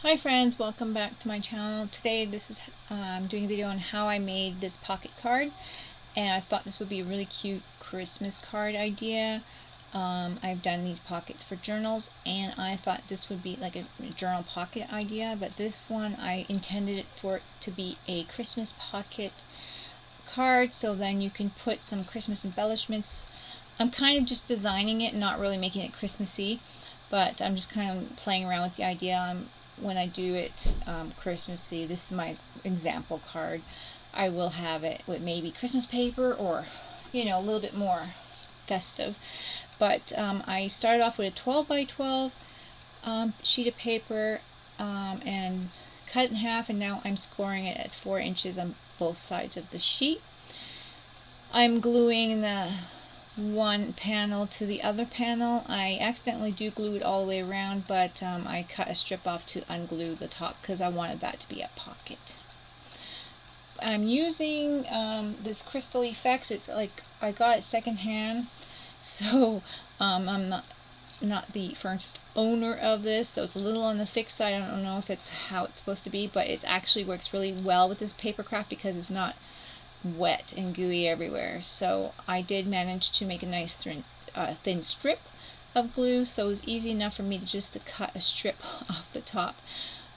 Hi friends, welcome back to my channel. Today I'm doing a video on how I made this pocket card, and I thought this would be a really cute Christmas card idea. I've done these pockets for journals, and I thought this would be like a journal pocket idea, but this one I intended it for it to be a Christmas pocket card, so then you can put some Christmas embellishments. I'm kind of just designing it, not really making it Christmassy, but I'm just kind of playing around with the idea. When I do it Christmassy, this is my example card. I will have it with maybe Christmas paper or, you know, a little bit more festive. But I started off with a 12 by 12 sheet of paper and cut it in half, and now I'm scoring it at 4 inches on both sides of the sheet. I'm gluing the one panel to the other panel. I accidentally do glue it all the way around, but I cut a strip off to unglue the top because I wanted that to be a pocket. I'm using this Crystal Effects. It's like I got it secondhand, so I'm not the first owner of this, so it's a little on the thick side. I don't know if it's how it's supposed to be, but it actually works really well with this paper craft because it's not wet and gooey everywhere. So I did manage to make a nice thin strip of glue, so it was easy enough for me to cut a strip off the top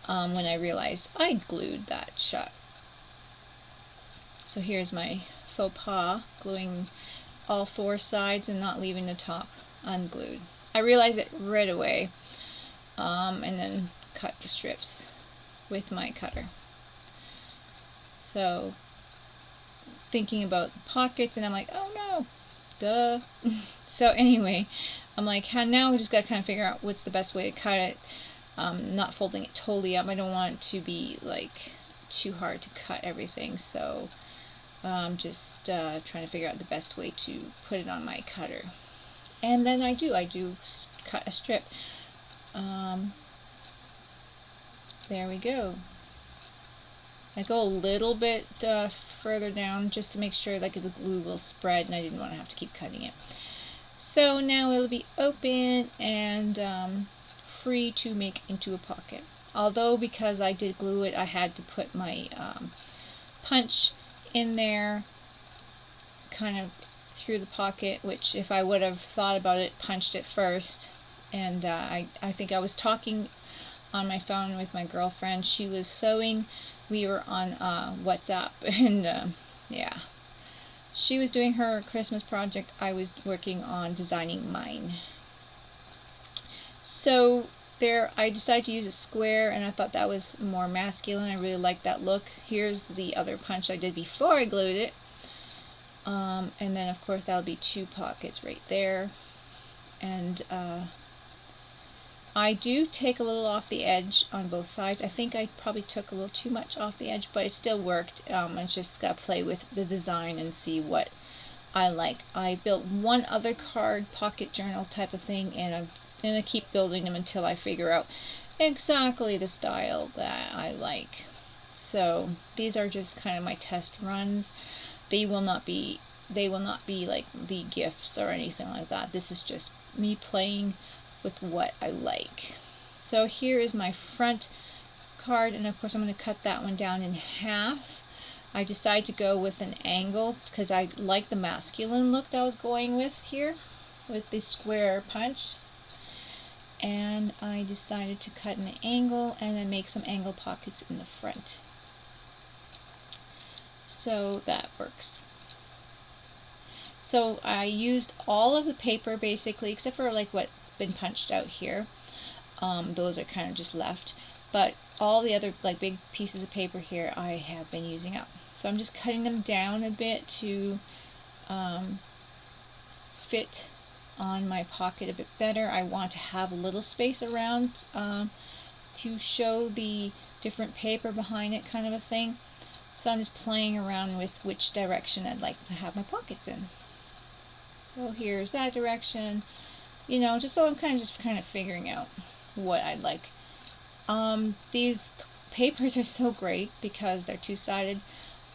when I realized I'd glued that shut. So here's my faux pas, gluing all 4 sides and not leaving the top unglued. I realized it right away, and then cut the strips with my cutter. So thinking about pockets, and I'm like, oh no, duh. So anyway, I'm like, now we just got to kind of figure out what's the best way to cut it. Not folding it totally up. I don't want it to be like too hard to cut everything, so just trying to figure out the best way to put it on my cutter. And then I do cut a strip. There we go. I go a little bit further down just to make sure like the glue will spread, and I didn't want to have to keep cutting it. So now it'll be open and free to make into a pocket. Although because I did glue it, I had to put my punch in there kind of through the pocket, which if I would have thought about it, punched it first. And I think I was talking on my phone with my girlfriend. She was sewing. We were on WhatsApp, and yeah, she was doing her Christmas project. I was working on designing mine. So there, I decided to use a square, and I thought that was more masculine. I really liked that look. Here's the other punch I did before I glued it, and then of course that'll be 2 pockets right there. And I do take a little off the edge on both sides. I think I probably took a little too much off the edge, but it still worked. I just got to play with the design and see what I like. I built one other card, pocket journal type of thing, and I'm going to keep building them until I figure out exactly the style that I like. So these are just kind of my test runs. They will not be like the gifts or anything like that. This is just me playing with what I like. So here is my front card, and of course I'm going to cut that one down in half. I decided to go with an angle because I like the masculine look that I was going with here with the square punch, and I decided to cut an angle and then make some angle pockets in the front. So that works. So I used all of the paper basically, except for like what's been punched out here. Those are kind of just left, but all the other like big pieces of paper here I have been using up. So I'm just cutting them down a bit to fit on my pocket a bit better. I want to have a little space around to show the different paper behind it, kind of a thing. So I'm just playing around with which direction I'd like to have my pockets in. So here's that direction, you know, just so I'm kind of figuring out what I'd like. These papers are so great because they're two-sided.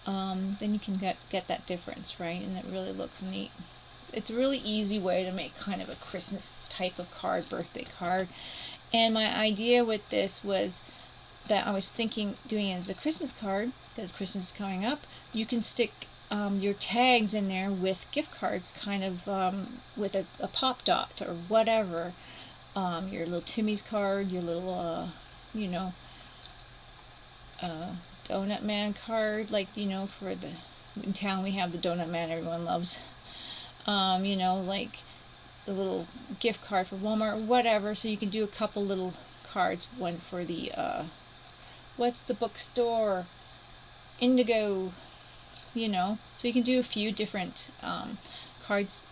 Then you can get that difference, right? And it really looks neat. It's a really easy way to make kind of a Christmas type of card, birthday card. And my idea with this was that I was thinking doing as a Christmas card, because Christmas is coming up, you can stick your tags in there with gift cards, kind of with a pop dot or whatever. Your little Timmy's card, your little, you know, Donut Man card, like, you know, for the, in town we have the Donut Man everyone loves. You know, like the little gift card for Walmart or whatever, so you can do a couple little cards, one for the, what's the bookstore? Indigo, you know, so you can do a few different cards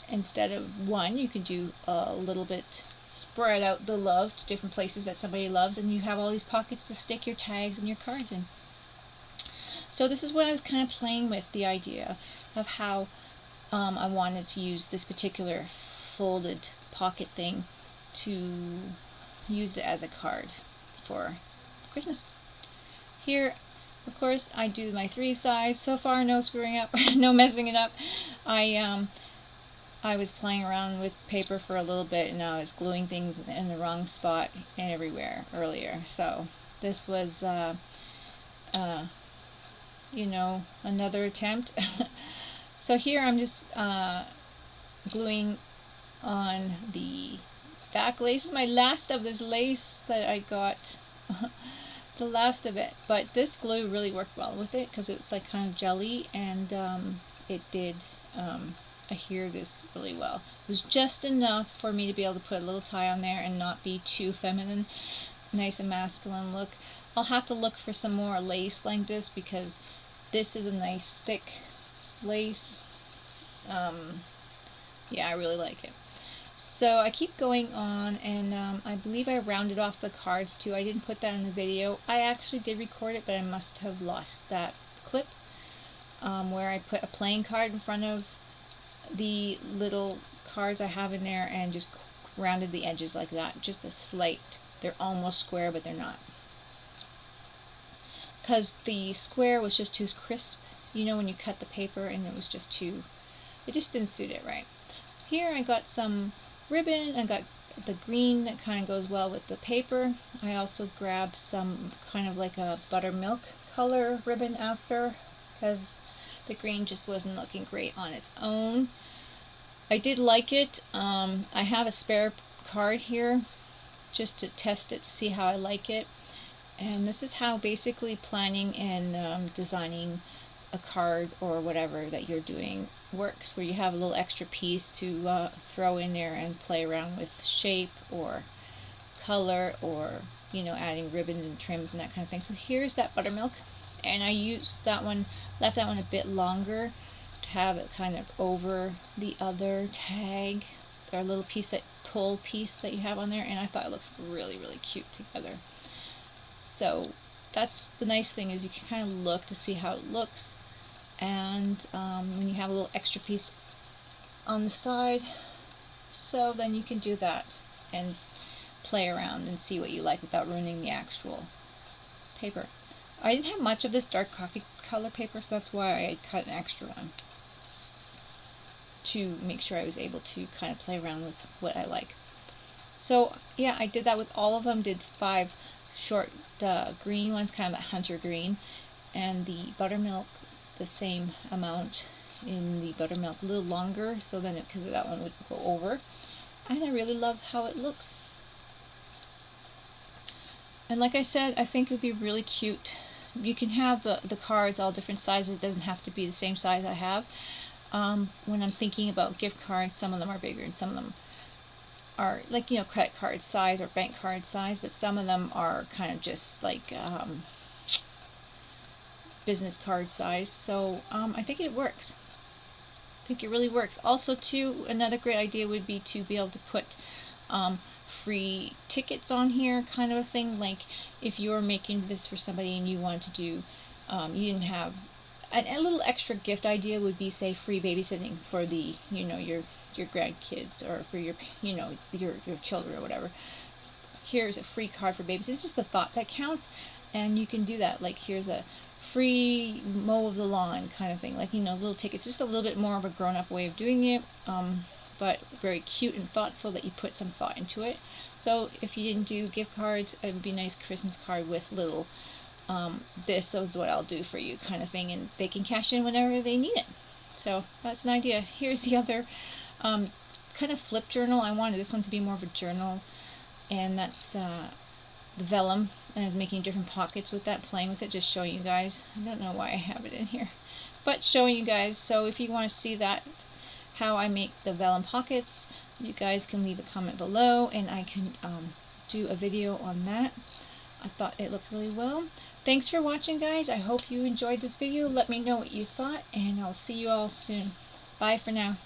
instead of one. You can do a little bit, spread out the love to different places that somebody loves, and you have all these pockets to stick your tags and your cards in. So this is what I was kind of playing with, the idea of how I wanted to use this particular folded pocket thing to use it as a card for Christmas. Here, of course, I do my 3 sides. So far, no screwing up, no messing it up. I was playing around with paper for a little bit, and I was gluing things in the wrong spot and everywhere earlier. So this was, you know, another attempt. So here I'm just gluing on the back lace. This is my last of this lace that I got. The last of it, but this glue really worked well with it because it's like kind of jelly, and it did adhere this really well. It was just enough for me to be able to put a little tie on there and not be too feminine, nice and masculine look. I'll have to look for some more lace like this, because this is a nice thick lace. Yeah, I really like it. So I keep going on, and I believe I rounded off the cards too. I didn't put that in the video. I actually did record it, but I must have lost that clip where I put a playing card in front of the little cards I have in there and just rounded the edges like that. Just a slight, they're almost square, but they're not. Because the square was just too crisp, you know, when you cut the paper, and it was just too, it just didn't suit it right. Here I got some ribbon. I got the green that kind of goes well with the paper. I also grabbed some kind of like a buttermilk color ribbon after, because the green just wasn't looking great on its own. I did like it. I have a spare card here just to test it to see how I like it. And this is how basically planning and designing a card or whatever that you're doing works, where you have a little extra piece to throw in there and play around with shape or color, or, you know, adding ribbons and trims and that kind of thing. So here's that buttermilk, and I used that one, left that one a bit longer to have it kind of over the other tag or little piece, that pull piece that you have on there, and I thought it looked really, really cute together. So that's the nice thing, is you can kind of look to see how it looks. And when you have a little extra piece on the side, so then you can do that and play around and see what you like without ruining the actual paper. I didn't have much of this dark coffee color paper, so that's why I cut an extra one, to make sure I was able to kind of play around with what I like. So yeah, I did that with all of them. Did 5 short green ones, kind of that hunter green, and the buttermilk the same amount in the buttermilk, a little longer, so then because that one would go over. And I really love how it looks. And like I said, I think it would be really cute. You can have the cards all different sizes. It doesn't have to be the same size I have. When I'm thinking about gift cards, some of them are bigger and some of them are like, you know, credit card size or bank card size, but some of them are kind of just like business card size. So I think it works. I think it really works. Also too, another great idea would be to be able to put free tickets on here, kind of a thing. Like if you're making this for somebody and you want to do, you didn't have a little extra gift idea would be, say, free babysitting for the, you know, your grandkids, or for your, you know, your children or whatever. Here's a free card for babysitting. It's just the thought that counts, and you can do that. Like here's a free mow of the lawn kind of thing, like, you know, little tickets. Just a little bit more of a grown-up way of doing it, but very cute and thoughtful, that you put some thought into it. So if you didn't do gift cards, it would be a nice Christmas card with little this is what I'll do for you kind of thing, and they can cash in whenever they need it. So that's an idea. Here's the other kind of flip journal. I wanted this one to be more of a journal, and that's the vellum, and I was making different pockets with that, playing with it, just showing you guys. I don't know why I have it in here, but showing you guys. So if you want to see that, how I make the vellum pockets, you guys can leave a comment below, and I can do a video on that. I thought it looked really well. Thanks for watching, guys. I hope you enjoyed this video. Let me know what you thought, and I'll see you all soon. Bye for now.